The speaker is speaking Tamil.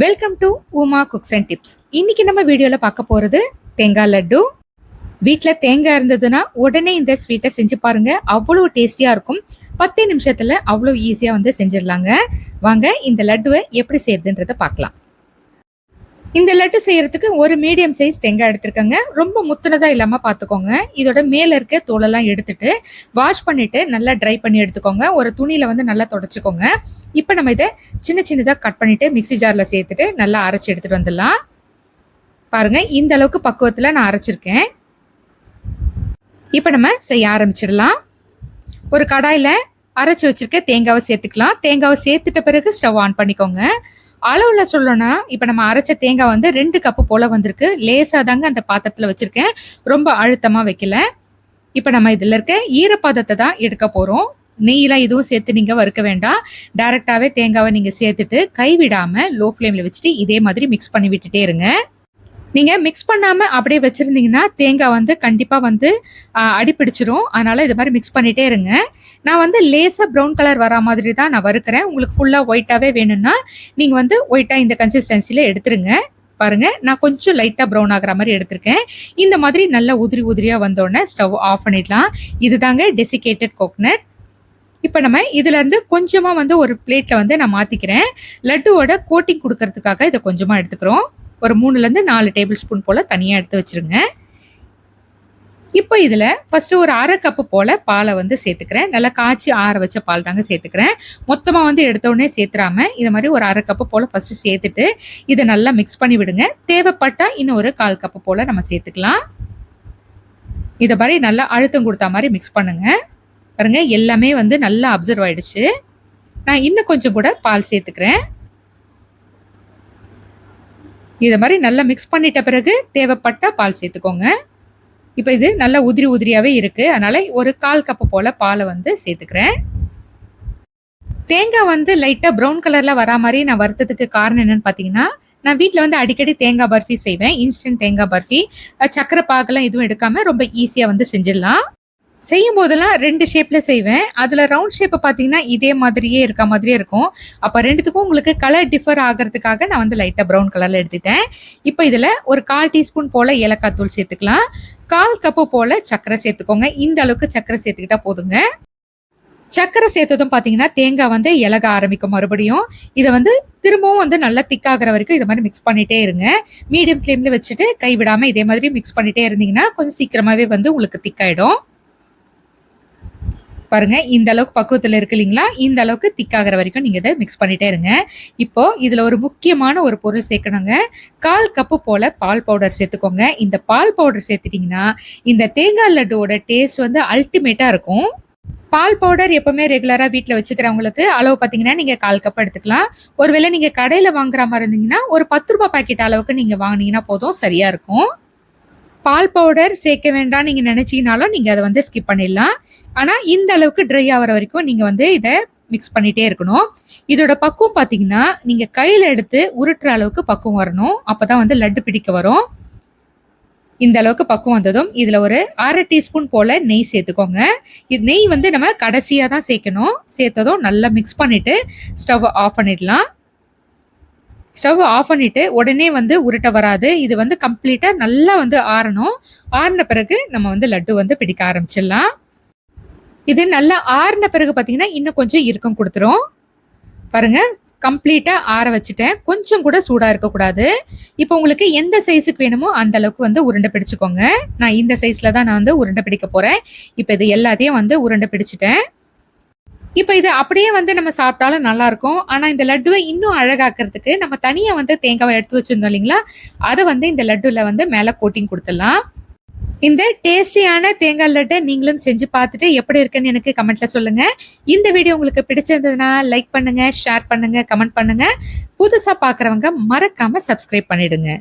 Welcome to Uma cooks and tips. இன்னைக்கு நம்ம வீடியோல பார்க்க போறது தேங்காய் லட்டு. வீட்டில் தேங்காய் இருந்ததுன்னா உடனே இந்த ஸ்வீட்டை செஞ்சு பாருங்க, அவ்வளோ டேஸ்டியா இருக்கும். 10 நிமிஷத்துல அவ்வளோ ஈஸியா செஞ்சிடலாங்க. வாங்க இந்த லட்டுவை எப்படி செய்யறதுன்றத பார்க்கலாம். இந்த லட்டு செய்யறதுக்கு ஒரு மீடியம் சைஸ் தேங்காய் எடுத்துருக்கங்க. ரொம்ப முத்துனதா இல்லாம பாத்துக்கோங்க. இதோட மேல இருக்க தோலெல்லாம் எடுத்துட்டு வாஷ் பண்ணிட்டு நல்லா ட்ரை பண்ணி எடுத்துக்கோங்க. ஒரு துணியில நல்லா தொடச்சுக்கோங்க. இப்ப நம்ம இதை சின்ன சின்னதா கட் பண்ணிட்டு மிக்சி ஜார்ல சேர்த்துட்டு நல்லா அரைச்சு எடுத்துட்டு வந்துடலாம். பாருங்க, இந்த அளவுக்கு பக்குவத்துல நான் அரைச்சிருக்கேன். இப்ப நம்ம செய்ய ஆரம்பிச்சிடலாம். ஒரு கடாயில அரைச்சு வச்சிருக்க தேங்காவை சேர்த்துக்கலாம். தேங்காவை சேர்த்துட்ட பிறகு ஸ்டவ் ஆன் பண்ணிக்கோங்க. அளவுல சொல்லணும்னா இப்ப நம்ம அரைச்ச தேங்காய் 2 கப்பு போல வந்திருக்கு. லேசா தாங்க அந்த பாத்திரத்துல வச்சிருக்கேன், ரொம்ப அழுத்தமா வைக்கல. இப்ப நம்ம இதுல இருக்க ஈரப்பதத்தை தான் எடுக்க போறோம். நெய்யெல்லாம் எதுவும் சேர்த்து நீங்க வறுக்க வேண்டாம். டைரக்டாவே தேங்காவை நீங்க சேர்த்துட்டு கைவிடாம லோ ஃப்ளேம்ல வச்சுட்டு இதே மாதிரி மிக்ஸ் பண்ணி விட்டுட்டே இருங்க. நீங்க மிக்ஸ் பண்ணாம அப்படியே வச்சிருந்தீங்கன்னா தேங்காய் கண்டிப்பா அடிப்பிடிச்சிரும். அதனால இது மாதிரி மிக்ஸ் பண்ணிட்டே இருங்க. நான் லேசா ப்ரௌன் கலர் வரா மாதிரி தான் நான் வறுக்கிறேன். உங்களுக்கு ஃபுல்லா ஒயிட்டாவே வேணும்னா நீங்க ஒயிட்டா இந்த கன்சிஸ்டன்சில எடுத்துருங்க. பாருங்க, நான் கொஞ்சம் லைட்டா ப்ரௌன் ஆகுற மாதிரி எடுத்திருக்கேன். இந்த மாதிரி நல்லா உதிரி உதிரியா வந்தோடனே ஸ்டவ் ஆஃப் பண்ணிடலாம். இதுதாங்க டெசிகேட்டட் கோகனட். இப்ப நம்ம இதுல இருந்து கொஞ்சமா ஒரு பிளேட்ல நான் மாத்திக்கிறேன். லட்டுவோட கோட்டிங் கொடுக்கறதுக்காக இதை கொஞ்சமா எடுத்துக்கிறோம். ஒரு 3ல இருந்து 4 டேபிள் ஸ்பூன் போல தனியா எடுத்து வச்சிருங்க. இப்போ இதுல ஃபர்ஸ்ட் ஒரு 1/2 கப்பு போல பாலை சேர்த்துக்கிறேன். நல்லா காய்ச்சி ஆற வச்ச பால் தாங்க சேர்த்துக்கிறேன். மொத்தமா எடுத்த உடனே சேர்த்துறாம இது மாதிரி ஒரு 1/2 கப்பு போல ஃபர்ஸ்ட் சேர்த்துட்டு இதை நல்லா மிக்ஸ் பண்ணி விடுங்க. தேவைப்பட்டா இன்னும் ஒரு 1/4 கப்பு போல நம்ம சேர்த்துக்கலாம். இதை மாதிரி நல்லா அழுத்தம் கொடுத்தா மாதிரி மிக்ஸ் பண்ணுங்க. பாருங்க, எல்லாமே நல்லா அப்சர்வ் ஆயிடுச்சு. நான் இன்னும் கொஞ்சம் கூட பால் சேர்த்துக்கிறேன். இதை மாதிரி நல்லா மிக்ஸ் பண்ணிட்ட பிறகு தேவைப்பட்டா பால் சேர்த்துக்கோங்க. இப்போ இது நல்லா உதிரி உதிரியாவே இருக்கு. அதனால ஒரு 1/4 கப்பு போல பாலை சேர்த்துக்கிறேன். தேங்காய் லைட்டா ப்ரௌன் கலர்ல வரா மாதிரி நான் வறுத்ததுக்கு காரணம் என்னன்னு பாத்தீங்கன்னா, நான் வீட்டில் அடிக்கடி தேங்காய் பர்ஃபி செய்வேன். இன்ஸ்டன்ட் தேங்காய் பர்ஃபி. சக்கரை பாகெல்லாம் எதுவும் எடுக்காம ரொம்ப ஈஸியா செஞ்சிடலாம். செய்யும் போதெல்லாம் 2 ஷேப்ல செய்வேன். அதுல ரவுண்ட் ஷேப் பாத்தீங்கன்னா இதே மாதிரியே இருக்க மாதிரியே இருக்கும். அப்ப ரெண்டுத்துக்கும் உங்களுக்கு கலர் டிஃபர் ஆகிறதுக்காக நான் லைட்டா ப்ரௌன் கலர்ல எடுத்துட்டேன். இப்ப இதுல ஒரு 1/4 டீஸ்பூன் போல ஏலக்காய் தூள் சேர்த்துக்கலாம். 1/4 கப்பு போல சர்க்கரை சேர்த்துக்கோங்க. இந்த அளவுக்கு சர்க்கரை சேர்த்துக்கிட்டா போதுங்க. சர்க்கரை சேர்த்ததும் பாத்தீங்கன்னா தேங்காய் இலக ஆரம்பிக்கும். மறுபடியும் இதை திரும்பவும் நல்லா திக்காகிற வரைக்கும் இதை மாதிரி மிக்ஸ் பண்ணிட்டே இருங்க. மீடியம் ஃப்ளேம்ல வச்சுட்டு கைவிடாம இதே மாதிரி மிக்ஸ் பண்ணிட்டே இருந்தீங்கன்னா கொஞ்சம் சீக்கிரமாவே உங்களுக்கு திக்காயிடும். பாருங்க, இந்த அளவுக்கு பக்குவத்துல இருக்கு இல்லைங்களா? இந்த அளவுக்கு திக்காகிற வரைக்கும் நீங்க இதை மிக்ஸ் பண்ணிட்டே இருங்க. இப்போ இதுல ஒரு முக்கியமான ஒரு பொருள் சேர்க்கணுங்க. 1/4 கப்பு போல பால் பவுடர் சேர்த்துக்கோங்க. இந்த பால் பவுடர் சேர்த்துட்டீங்கன்னா இந்த தேங்காய் லட்டுவோட டேஸ்ட் அல்டிமேட்டா இருக்கும். பால் பவுடர் எப்பவுமே ரெகுலரா வீட்டுல வச்சுக்கிறவங்களுக்கு அளவு பாத்தீங்கன்னா நீங்க 1/4 கப் எடுத்துக்கலாம். ஒருவேளை நீங்க கடையில வாங்குற மாதிரி இருந்தீங்கன்னா ஒரு 10 ரூபாய் பாக்கெட் அளவுக்கு நீங்க வாங்கினீங்கன்னா போதும், சரியா இருக்கும். பால் பவுடர் சேர்க்க வேண்டாம் நீங்க நினைச்சீங்கனாலும் நீங்க அதை ஸ்கிப் பண்ணிடலாம். ஆனா இந்த அளவுக்கு ட்ரை ஆகிற வரைக்கும் நீங்க இதை மிக்ஸ் பண்ணிட்டே இருக்கணும். இதோட பக்குவம் பாத்தீங்கன்னா நீங்க கையில எடுத்து உருட்டுற அளவுக்கு பக்குவம் வரணும். அப்பதான் லட்டு பிடிக்க வரும். இந்த அளவுக்கு பக்குவம் வந்ததும் இதுல ஒரு 1/2 டீஸ்பூன் போல நெய் சேர்த்துக்கோங்க. இது நெய் நம்ம கடைசியா தான் சேர்க்கணும். சேர்த்ததும் நல்லா மிக்ஸ் பண்ணிட்டு ஸ்டவ் ஆஃப் பண்ணிடலாம். ஸ்டவ் ஆஃப் பண்ணிட்டு உடனே உருட்ட வராது. இது கம்ப்ளீட்டா நல்லா ஆறணும். ஆறின பிறகு நம்ம லட்டு பிடிக்க ஆரம்பிச்சிடலாம். இது நல்லா ஆறின பிறகு பாத்தீங்கன்னா இன்னும் கொஞ்சம் இறுக்கம் கொடுத்துரும். பாருங்க, கம்ப்ளீட்டா ஆற வச்சுட்டேன். கொஞ்சம் கூட சூடா இருக்கக்கூடாது. இப்போ உங்களுக்கு எந்த சைஸுக்கு வேணுமோ அந்த அளவுக்கு உருண்டை பிடிச்சுக்கோங்க. நான் இந்த சைஸ்ல தான் நான் உருண்டை பிடிக்க போறேன். இப்போ இது எல்லாத்தையும் உருண்டை பிடிச்சிட்டேன். இப்ப இது அப்படியே நம்ம சாப்பிட்டாலும் நல்லா இருக்கும். ஆனா இந்த லட்டுவை இன்னும் அழகாக்குறதுக்கு நம்ம தனியா தேங்காவை எடுத்து வச்சிருந்தோம் இல்லைங்களா? அதை இந்த லட்டுல மேல கோட்டிங் கொடுத்துடலாம். இந்த டேஸ்டியான தேங்காய் லட்டை நீங்களும் செஞ்சு பார்த்துட்டு எப்படி இருக்குன்னு எனக்கு கமெண்ட்ல சொல்லுங்க. இந்த வீடியோ உங்களுக்கு பிடிச்சிருந்ததுன்னா லைக் பண்ணுங்க, ஷேர் பண்ணுங்க, கமெண்ட் பண்ணுங்க. புதுசா பாக்குறவங்க மறக்காம சப்ஸ்கிரைப் பண்ணிடுங்க.